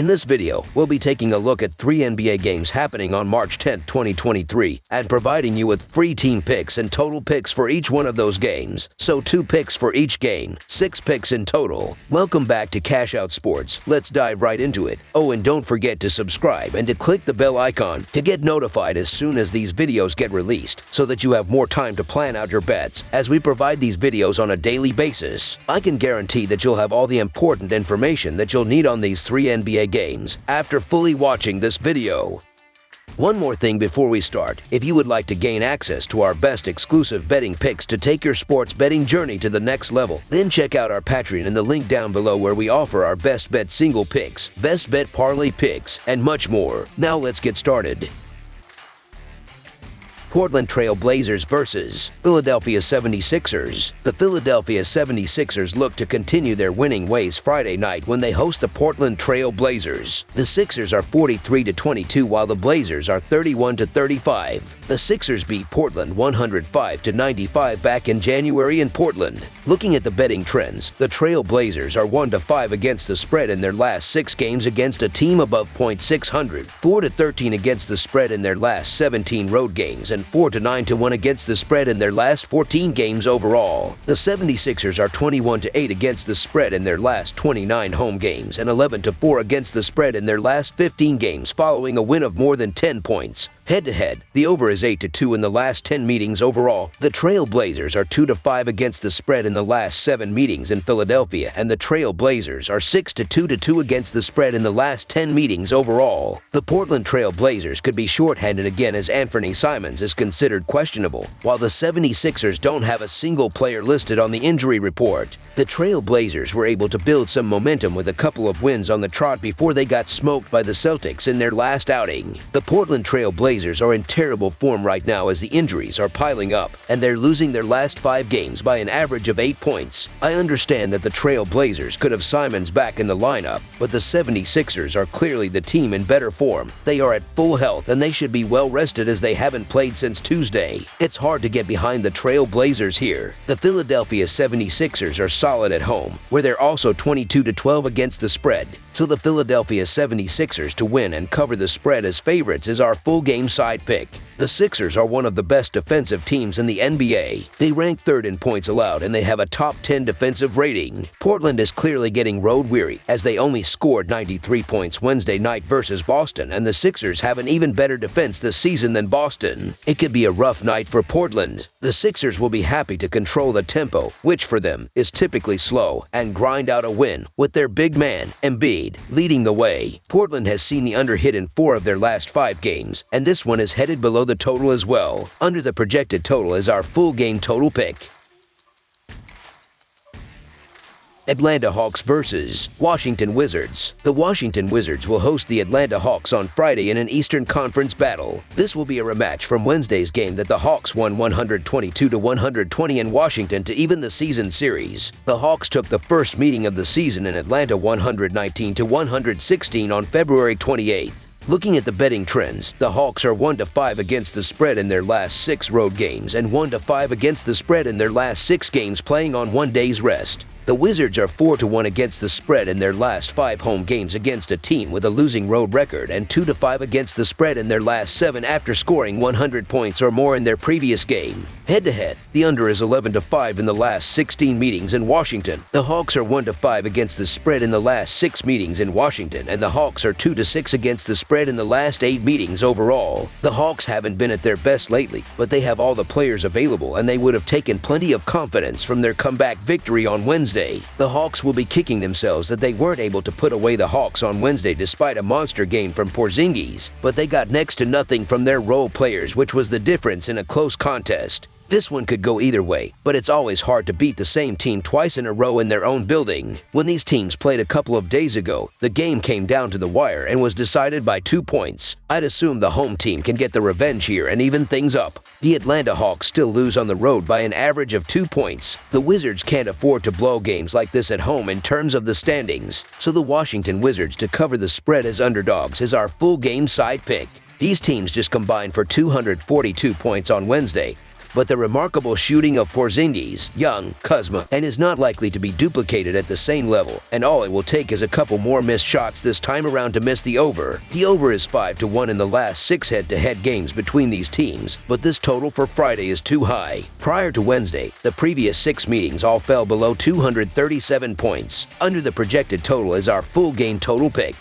In this video, we'll be taking a look at 3 NBA games happening on March 10, 2023, and providing you with free team picks and total picks for each one of those games. So 2 picks for each game, 6 picks in total. Welcome back to Cash Out Sports. Let's dive right into it. Oh, and don't forget to subscribe and to click the bell icon to get notified as soon as these videos get released, so that you have more time to plan out your bets as we provide these videos on a daily basis. I can guarantee that you'll have all the important information that you'll need on these 3 NBA games after fully watching this video. One more thing before we start. If you would like to gain access to our best exclusive betting picks to take your sports betting journey to the next level, then check out our Patreon in the link down below, where we offer our best bet single picks, best bet parlay picks, and much more. Now let's get started. Portland Trail Blazers versus Philadelphia 76ers. The Philadelphia 76ers look to continue their winning ways Friday night when they host the Portland Trail Blazers. The Sixers are 43-22 while the Blazers are 31-35. The Sixers beat Portland 105-95 back in January in Portland. Looking at the betting trends, the Trail Blazers are 1-5 against the spread in their last 6 games against a team above .600, 4-13 against the spread in their last 17 road games, and 4-9-1 against the spread in their last 14 games overall. The 76ers are 21-8 against the spread in their last 29 home games and 11-4 against the spread in their last 15 games following a win of more than 10 points. Head-to-head, the over is 8-2 in the last 10 meetings overall. The Trail Blazers are 2-5 against the spread in the last 7 meetings in Philadelphia, and the Trail Blazers are 6-2 against the spread in the last 10 meetings overall. The Portland Trail Blazers could be shorthanded again as Anthony Simons is considered questionable, while the 76ers don't have a single player listed on the injury report. The Trail Blazers were able to build some momentum with a couple of wins on the trot before they got smoked by the Celtics in their last outing. The Portland Trail Blazers are in terrible form right now as the injuries are piling up, and they're losing their last 5 games by an average of 8 points. I understand that the Trail Blazers could have Simons back in the lineup, but the 76ers are clearly the team in better form. They are at full health, and they should be well rested as they haven't played since Tuesday. It's hard to get behind the Trail Blazers here. The Philadelphia 76ers are solid at home, where they're also 22-12 against the spread. So the Philadelphia 76ers to win and cover the spread as favorites is our full game side pick. The Sixers are one of the best defensive teams in the NBA. They rank 3rd in points allowed, and they have a top 10 defensive rating. Portland is clearly getting road weary as they only scored 93 points Wednesday night versus Boston, and the Sixers have an even better defense this season than Boston. It could be a rough night for Portland. The Sixers will be happy to control the tempo, which for them is typically slow, and grind out a win with their big man, Embiid, leading the way. Portland has seen the under hit in 4 of their last 5 games, and this one is headed below the total as well. Under the projected total is our full game total pick. Atlanta Hawks versus Washington Wizards. The Washington Wizards will host the Atlanta Hawks on Friday in an Eastern Conference battle. This will be a rematch from Wednesday's game that the Hawks won 122-120 in Washington to even the season series. The Hawks took the first meeting of the season in Atlanta 119-116 on February 28th. Looking at the betting trends, the Hawks are 1-5 against the spread in their last 6 road games and 1-5 against the spread in their last 6 games playing on 1 day's rest. The Wizards are 4-1 against the spread in their last 5 home games against a team with a losing road record, and 2-5 against the spread in their last 7 after scoring 100 points or more in their previous game. Head-to-head, the under is 11-5 in the last 16 meetings in Washington. The Hawks are 1-5 against the spread in the last 6 meetings in Washington, and the Hawks are 2-6 against the spread in the last 8 meetings overall. The Hawks haven't been at their best lately, but they have all the players available, and they would have taken plenty of confidence from their comeback victory on Wednesday. The Hawks will be kicking themselves that they weren't able to put away the Hawks on Wednesday despite a monster game from Porzingis, but they got next to nothing from their role players, which was the difference in a close contest. This one could go either way, but it's always hard to beat the same team twice in a row in their own building. When these teams played a couple of days ago, the game came down to the wire and was decided by 2 points. I'd assume the home team can get the revenge here and even things up. The Atlanta Hawks still lose on the road by an average of 2 points. The Wizards can't afford to blow games like this at home in terms of the standings, so the Washington Wizards to cover the spread as underdogs is our full game side pick. These teams just combined for 242 points on Wednesday. but the remarkable shooting of Porzingis, Young, Kuzma, and is not likely to be duplicated at the same level, and all it will take is a couple more missed shots this time around to miss the over. The over is 5-1 in the last 6 head-to-head games between these teams, but this total for Friday is too high. Prior to Wednesday, the previous 6 meetings all fell below 237 points. Under the projected total is our full game total pick.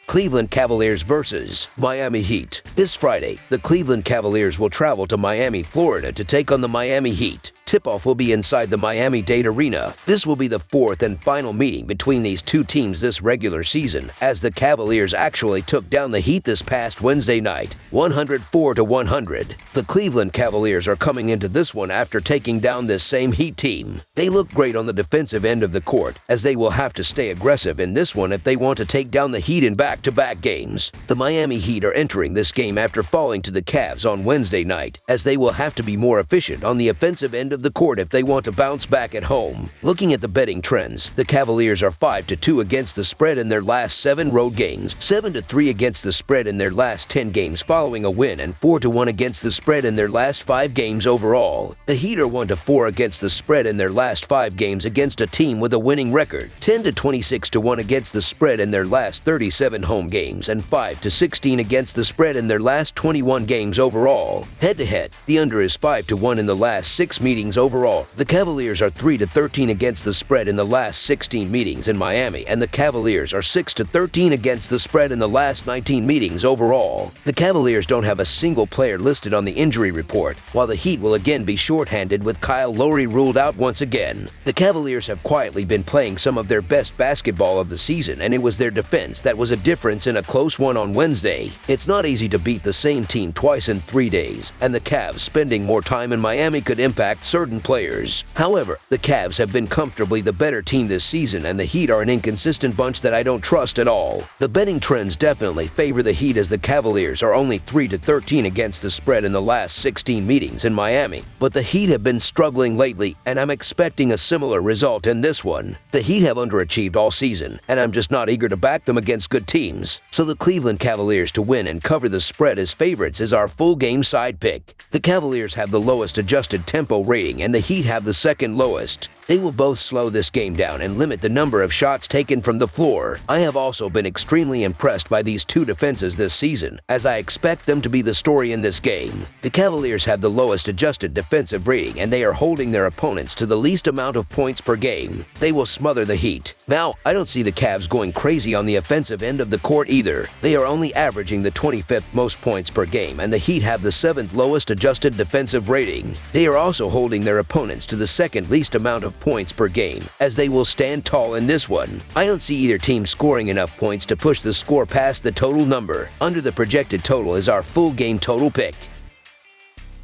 Cleveland Cavaliers vs. Miami Heat. This Friday, the Cleveland Cavaliers will travel to Miami, Florida to take on the Miami Heat. Tip-off will be inside the Miami-Dade Arena. This will be the 4th and final meeting between these two teams this regular season, as the Cavaliers actually took down the Heat this past Wednesday night, 104-100. The Cleveland Cavaliers are coming into this one after taking down this same Heat team. They look great on the defensive end of the court, as they will have to stay aggressive in this one if they want to take down the Heat in back-to-back games. The Miami Heat are entering this game after falling to the Cavs on Wednesday night, as they will have to be more efficient on the offensive end of the court if they want to bounce back at home. Looking at the betting trends, the Cavaliers are 5-2 against the spread in their last 7 road games, 7-3 against the spread in their last 10 games following a win, and 4-1 against the spread in their last 5 games overall. The Heat are 1-4 against the spread in their last 5 games against a team with a winning record, 10-26-1 against the spread in their last 37 home games, and 5-16 against the spread in their last 21 games overall. Head-to-head, the under is 5-1 in the last 6 meetings overall. The Cavaliers are 3-13 against the spread in the last 16 meetings in Miami, and the Cavaliers are 6-13 against the spread in the last 19 meetings overall. The Cavaliers don't have a single player listed on the injury report, while the Heat will again be shorthanded with Kyle Lowry ruled out once again. The Cavaliers have quietly been playing some of their best basketball of the season, and it was their defense that was a difference in a close one on Wednesday. It's not easy to beat the same team twice in 3 days, and the Cavs spending more time in Miami could impact certain players. However, the Cavs have been comfortably the better team this season, and the Heat are an inconsistent bunch that I don't trust at all. The betting trends definitely favor the Heat, as the Cavaliers are only 3-13 against the spread in the last 16 meetings in Miami, but the Heat have been struggling lately, and I'm expecting a similar result in this one. The Heat have underachieved all season, and I'm just not eager to back them against good teams. So the Cleveland Cavaliers to win and cover the spread as favorites is our full game side pick. The Cavaliers have the lowest adjusted tempo rating, and the Heat have the second lowest. They will both slow this game down and limit the number of shots taken from the floor. I have also been extremely impressed by these two defenses this season, as I expect them to be the story in this game. The Cavaliers have the lowest adjusted defensive rating, and they are holding their opponents to the least amount of points per game. They will smother the Heat. Now, I don't see the Cavs going crazy on the offensive end of the court either. They are only averaging the 25th most points per game, and the Heat have the 7th lowest adjusted defensive rating. They are also holding their opponents to the 2nd least amount of points per game, as they will stand tall in this one. I don't see either team scoring enough points to push the score past the total number. Under the projected total is our full game total pick.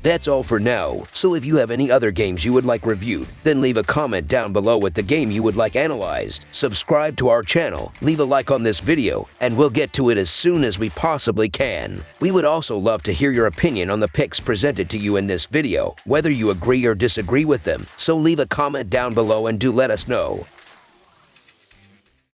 That's all for now, so if you have any other games you would like reviewed, then leave a comment down below with the game you would like analyzed. Subscribe to our channel, leave a like on this video, and we'll get to it as soon as we possibly can. We would also love to hear your opinion on the picks presented to you in this video, whether you agree or disagree with them, so leave a comment down below and do let us know.